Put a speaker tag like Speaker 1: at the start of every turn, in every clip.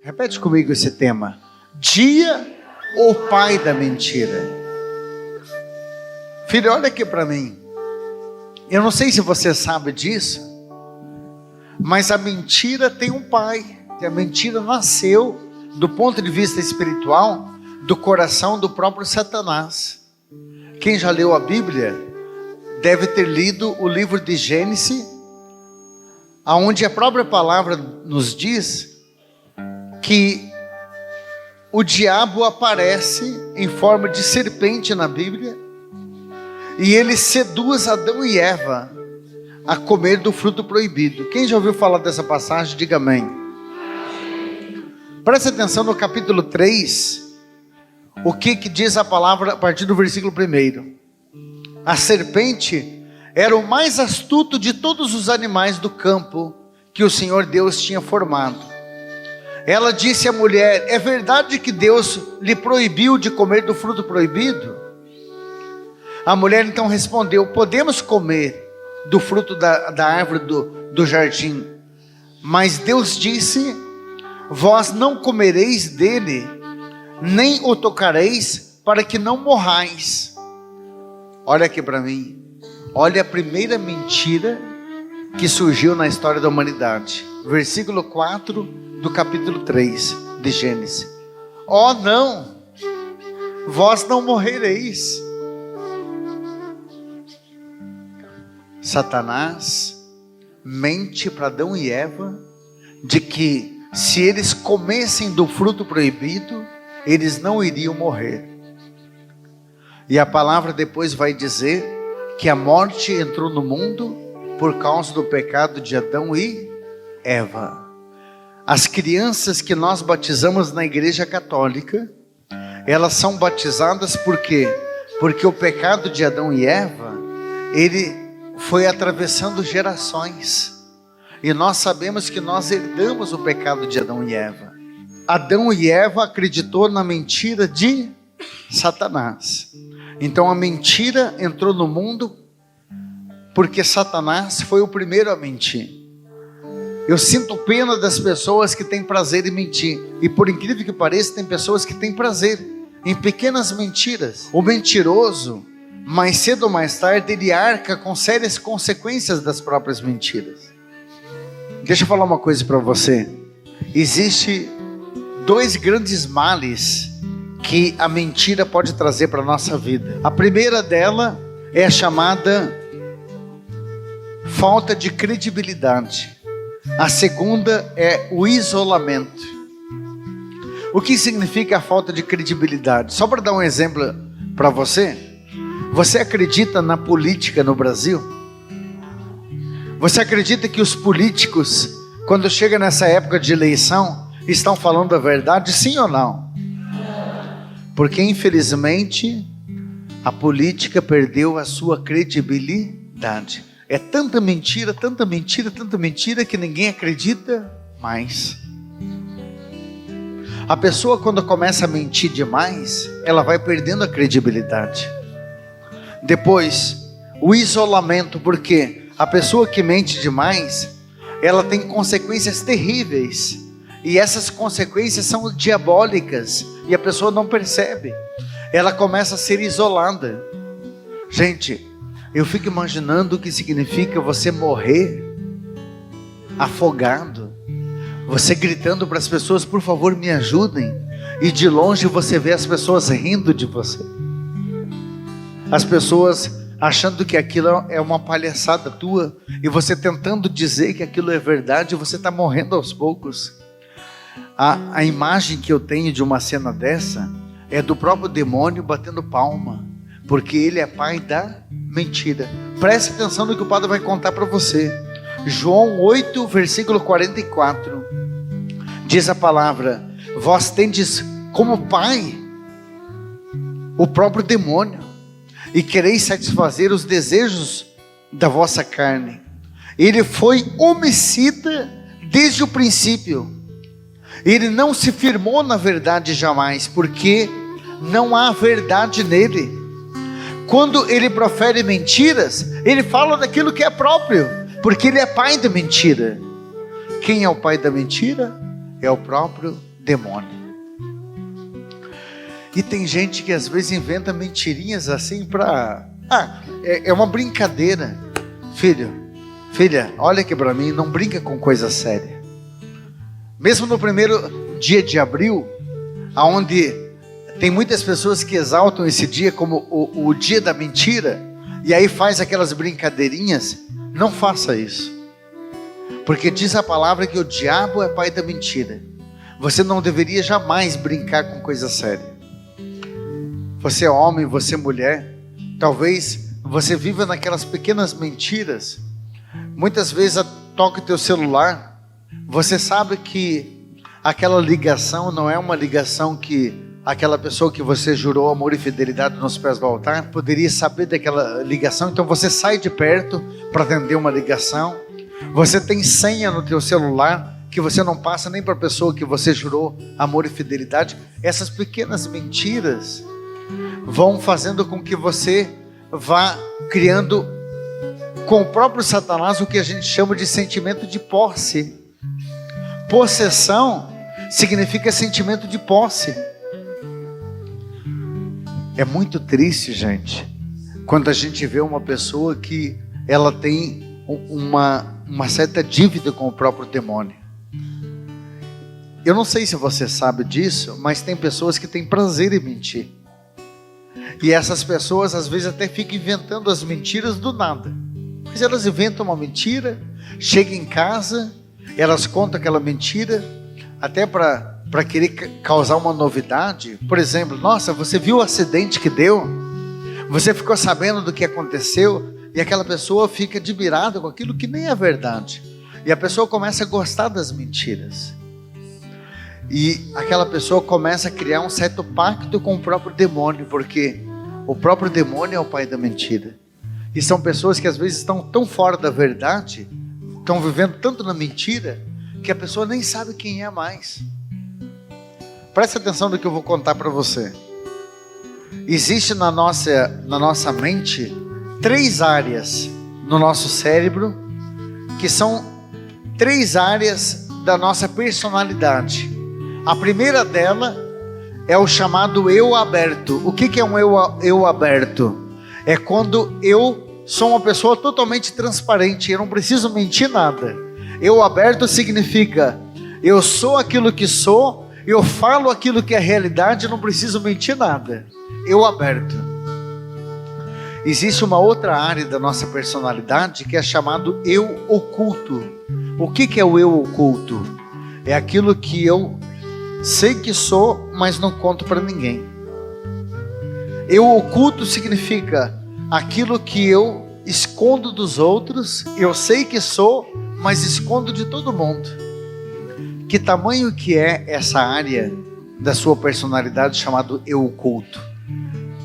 Speaker 1: Repete comigo esse tema. Dia ou pai da mentira? Filho, olha aqui para mim. Eu não sei se você sabe disso, mas a mentira tem um pai. A mentira nasceu, do ponto de vista espiritual, do coração do próprio Satanás. Quem já leu a Bíblia deve ter lido o livro de Gênesis, onde a própria palavra nos diz que o diabo aparece em forma de serpente na Bíblia e ele seduz Adão e Eva a comer do fruto proibido. Quem já ouviu falar dessa passagem, diga amém. Preste atenção no capítulo 3, o que diz a palavra a partir do versículo 1. A serpente era o mais astuto de todos os animais do campo que o Senhor Deus tinha formado. Ela disse à mulher: é verdade que Deus lhe proibiu de comer do fruto proibido? A mulher então respondeu: podemos comer do fruto da árvore do jardim, mas Deus disse: vós não comereis dele, nem o tocareis, para que não morrais. Olha aqui para mim, olha a primeira mentira que surgiu na história da humanidade. Versículo 4 do capítulo 3 de Gênesis. Oh não, vós não morrereis. Satanás mente para Adão e Eva de que se eles comessem do fruto proibido, eles não iriam morrer. E a palavra depois vai dizer que a morte entrou no mundo por causa do pecado de Adão e Eva. As crianças que nós batizamos na igreja católica, elas são batizadas por quê? Porque o pecado de Adão e Eva, ele foi atravessando gerações. E nós sabemos que nós herdamos o pecado de Adão e Eva. Adão e Eva acreditou na mentira de Satanás. Então a mentira entrou no mundo porque Satanás foi o primeiro a mentir. Eu sinto pena das pessoas que têm prazer em mentir. E por incrível que pareça, tem pessoas que têm prazer em pequenas mentiras. O mentiroso, mais cedo ou mais tarde, ele arca com sérias consequências das próprias mentiras. Deixa eu falar uma coisa para você. Existe dois grandes males que a mentira pode trazer para a nossa vida. A primeira dela é a chamada falta de credibilidade. A segunda é o isolamento. O que significa a falta de credibilidade? Só para dar um exemplo para você. Você acredita na política no Brasil? Você acredita que os políticos, quando chega nessa época de eleição, estão falando a verdade, sim ou não? Porque infelizmente a política perdeu a sua credibilidade. É tanta mentira, tanta mentira, tanta mentira que ninguém acredita mais. A pessoa, quando começa a mentir demais, ela vai perdendo a credibilidade. Depois, o isolamento, porque a pessoa que mente demais, ela tem consequências terríveis. E essas consequências são diabólicas e a pessoa não percebe. Ela começa a ser isolada. Gente, eu fico imaginando o que significa você morrer afogado, você gritando para as pessoas: por favor me ajudem, e de longe você vê as pessoas rindo de você, as pessoas achando que aquilo é uma palhaçada tua, e você tentando dizer que aquilo é verdade, e você está morrendo aos poucos. A imagem que eu tenho de uma cena dessa é do próprio demônio batendo palma, porque ele é pai da mentira. Preste atenção no que o padre vai contar para você. João 8, versículo 44. Diz a palavra: vós tendes como pai o próprio demônio, e quereis satisfazer os desejos da vossa carne. Ele foi homicida desde o princípio. Ele não se firmou na verdade jamais, porque não há verdade nele. Quando ele profere mentiras, ele fala daquilo que é próprio, porque ele é pai da mentira. Quem é o pai da mentira? É o próprio demônio. E tem gente que às vezes inventa mentirinhas assim para... é uma brincadeira. Filha, olha aqui para mim, não brinca com coisa séria. Mesmo no primeiro dia de abril, onde tem muitas pessoas que exaltam esse dia como o dia da mentira, e aí faz aquelas brincadeirinhas, não faça isso. Porque diz a palavra que o diabo é pai da mentira. Você não deveria jamais brincar com coisa séria. Você é homem, você é mulher, talvez você viva naquelas pequenas mentiras. Muitas vezes toca o teu celular, você sabe que aquela ligação não é uma ligação que aquela pessoa que você jurou amor e fidelidade nos pés do altar poderia saber daquela ligação, então você sai de perto para atender uma ligação. Você tem senha no teu celular que você não passa nem para a pessoa que você jurou amor e fidelidade. Essas pequenas mentiras vão fazendo com que você vá criando com o próprio Satanás o que a gente chama de sentimento de posse. Possessão significa sentimento de posse. É muito triste, gente, quando a gente vê uma pessoa que ela tem uma certa dívida com o próprio demônio. Eu não sei se você sabe disso, mas tem pessoas que têm prazer em mentir. E essas pessoas às vezes até ficam inventando as mentiras do nada. Mas elas inventam uma mentira, chegam em casa, elas contam aquela mentira, até para querer causar uma novidade. Por exemplo, nossa, você viu o acidente que deu? Você ficou sabendo do que aconteceu? E aquela pessoa fica admirada com aquilo que nem é verdade. E a pessoa começa a gostar das mentiras. E aquela pessoa começa a criar um certo pacto com o próprio demônio, porque o próprio demônio é o pai da mentira. E são pessoas que às vezes estão tão fora da verdade, estão vivendo tanto na mentira, que a pessoa nem sabe quem é mais. Presta atenção no que eu vou contar para você. Existe na nossa mente 3 áreas no nosso cérebro, que são 3 áreas da nossa personalidade. A primeira dela é o chamado eu aberto. O que é um eu aberto? É quando eu sou uma pessoa totalmente transparente, eu não preciso mentir nada. Eu aberto significa, eu sou aquilo que sou, eu falo aquilo que é realidade, não preciso mentir nada. Eu aberto. Existe uma outra área da nossa personalidade que é chamado eu oculto. O que é o eu oculto? É aquilo que eu sei que sou, mas não conto para ninguém. Eu oculto significa aquilo que eu escondo dos outros, eu sei que sou, mas escondo de todo mundo. Que tamanho que é essa área da sua personalidade chamado eu oculto?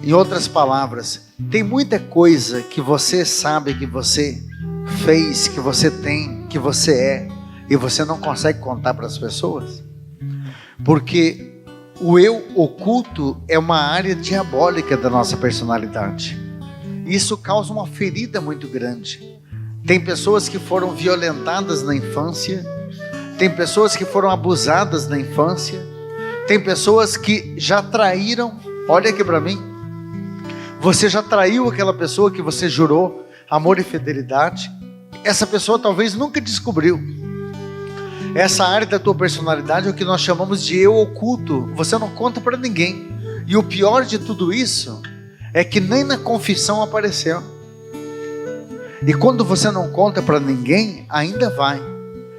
Speaker 1: Em outras palavras, tem muita coisa que você sabe que você fez, que você tem, que você é, e você não consegue contar para as pessoas? Porque o eu oculto é uma área diabólica da nossa personalidade. Isso causa uma ferida muito grande. Tem pessoas que foram violentadas na infância, tem pessoas que foram abusadas na infância, tem pessoas que já traíram. Olha aqui para mim, você já traiu aquela pessoa que você jurou amor e fidelidade. Essa pessoa talvez nunca descobriu. Essa área da tua personalidade é o que nós chamamos de eu oculto. Você não conta para ninguém. E o pior de tudo isso é que nem na confissão apareceu. E quando você não conta para ninguém, ainda vai.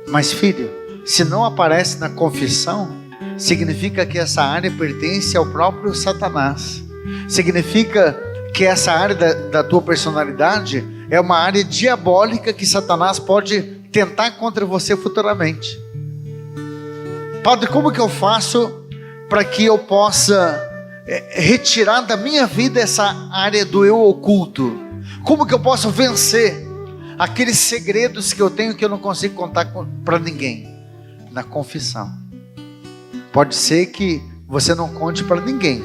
Speaker 1: Mas filho, se não aparece na confissão, significa que essa área pertence ao próprio Satanás. Significa que essa área da tua personalidade é uma área diabólica que Satanás pode tentar contra você futuramente. Padre, como que eu faço para que eu possa retirar da minha vida essa área do eu oculto? Como que eu posso vencer aqueles segredos que eu tenho que eu não consigo contar para ninguém? Na confissão. Pode ser que você não conte para ninguém,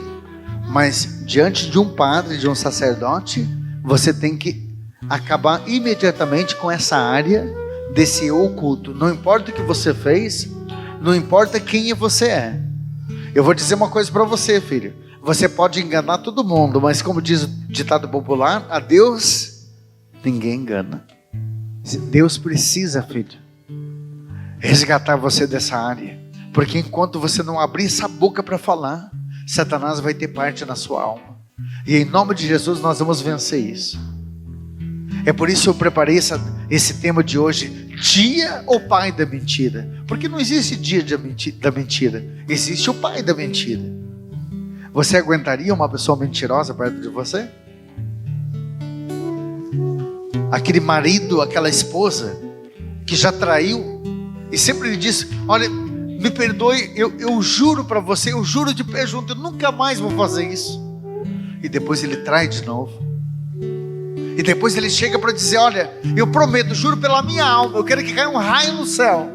Speaker 1: mas diante de um padre, de um sacerdote, você tem que acabar imediatamente com essa área desse eu oculto. Não importa o que você fez, não importa quem você é, Eu vou dizer uma coisa para você, filho. Você pode enganar todo mundo, mas como diz o ditado popular, a Deus ninguém engana. Deus precisa, filho, resgatar você dessa área. Porque enquanto você não abrir essa boca para falar, Satanás vai ter parte na sua alma. E em nome de Jesus nós vamos vencer isso. É por isso que eu preparei esse tema de hoje, dia ou pai da mentira. Porque não existe dia da mentira, existe o pai da mentira. Você aguentaria uma pessoa mentirosa perto de você? Aquele marido, aquela esposa que já traiu e sempre lhe disse: olha, me perdoe, eu juro para você, eu juro de pé junto, eu nunca mais vou fazer isso. E depois ele trai de novo. E depois ele chega para dizer: olha, eu prometo, juro pela minha alma, eu quero que caia um raio no céu,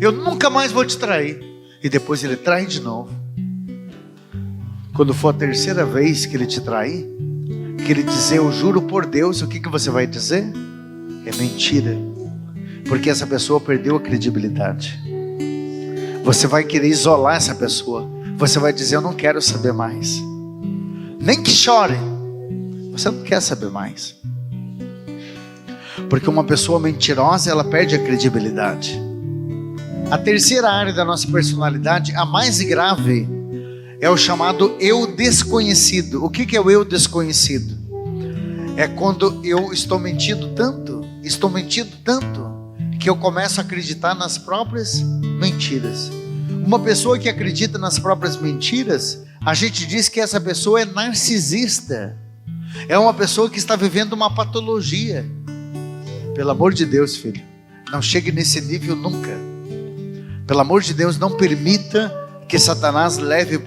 Speaker 1: eu nunca mais vou te trair. E depois ele trai de novo. Quando for a terceira vez que ele te trair, que ele dizer: eu juro por Deus, o que você vai dizer? É mentira. Porque essa pessoa perdeu a credibilidade. Você vai querer isolar essa pessoa. Você vai dizer: eu não quero saber mais. Nem que chore, você não quer saber mais. Porque uma pessoa mentirosa, ela perde a credibilidade. A terceira área da nossa personalidade, a mais grave, é o chamado eu desconhecido. O que é o eu desconhecido? É quando eu estou mentindo tanto, que eu começo a acreditar nas próprias mentiras. Uma pessoa que acredita nas próprias mentiras, a gente diz que essa pessoa é narcisista. É uma pessoa que está vivendo uma patologia. Pelo amor de Deus, filho, não chegue nesse nível nunca. Pelo amor de Deus, não permita que Satanás leve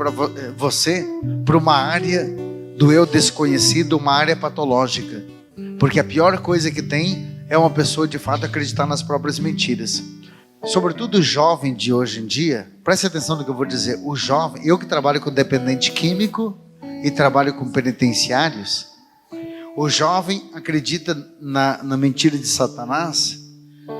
Speaker 1: você para uma área do eu desconhecido, uma área patológica. Porque a pior coisa que tem é uma pessoa de fato acreditar nas próprias mentiras. Sobretudo o jovem de hoje em dia, preste atenção no que eu vou dizer. O jovem, eu que trabalho com dependente químico e trabalho com penitenciários, o jovem acredita na mentira de Satanás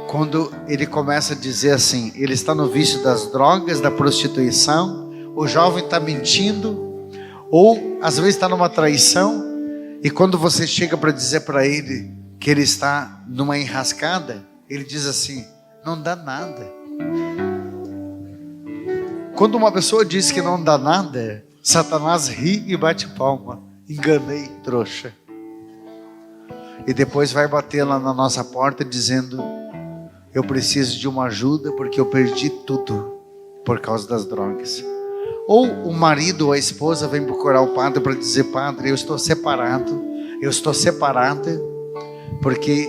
Speaker 1: quando ele começa a dizer assim: ele está no vício das drogas, da prostituição, o jovem está mentindo, ou às vezes está numa traição, e quando você chega para dizer para ele que ele está numa enrascada, ele diz assim: não dá nada. Quando uma pessoa diz que não dá nada, Satanás ri e bate palma. Enganei, trouxa. E depois vai bater lá na nossa porta dizendo: eu preciso de uma ajuda porque eu perdi tudo por causa das drogas. Ou o marido ou a esposa vem procurar o padre para dizer: padre, eu estou separado, eu estou separada porque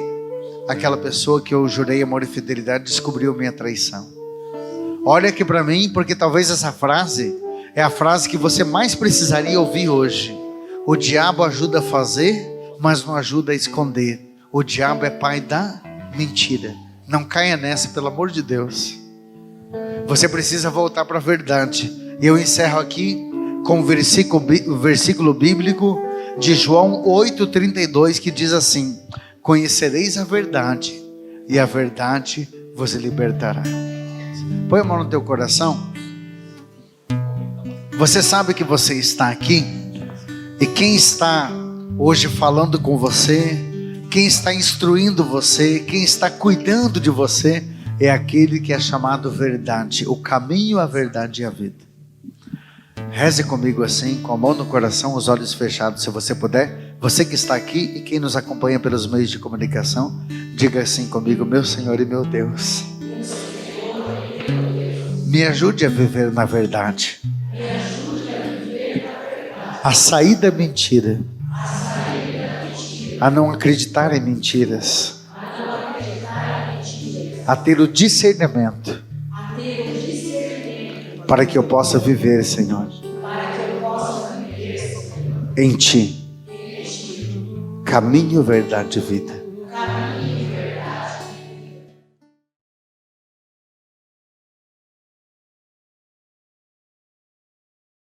Speaker 1: aquela pessoa que eu jurei amor e fidelidade descobriu minha traição. Olha aqui para mim, porque talvez essa frase é a frase que você mais precisaria ouvir hoje. O diabo ajuda a fazer, mas não ajuda a esconder. O diabo é pai da mentira. Não caia nessa, pelo amor de Deus. Você precisa voltar para a verdade. E eu encerro aqui com o versículo bíblico de João 8,32, que diz assim: conhecereis a verdade, e a verdade vos libertará. Põe a mão no teu coração. Você sabe que você está aqui, e quem está hoje falando com você, quem está instruindo você, quem está cuidando de você, é aquele que é chamado verdade, o caminho, a verdade e a vida. Reze comigo assim, com a mão no coração, os olhos fechados, se você puder. Você que está aqui e quem nos acompanha pelos meios de comunicação, diga assim comigo: meu Senhor e meu Deus, me ajude a viver na verdade, a sair da mentira, a não acreditar em mentiras, a ter o discernimento para que eu possa viver, Senhor, em Ti, caminho, verdade e vida.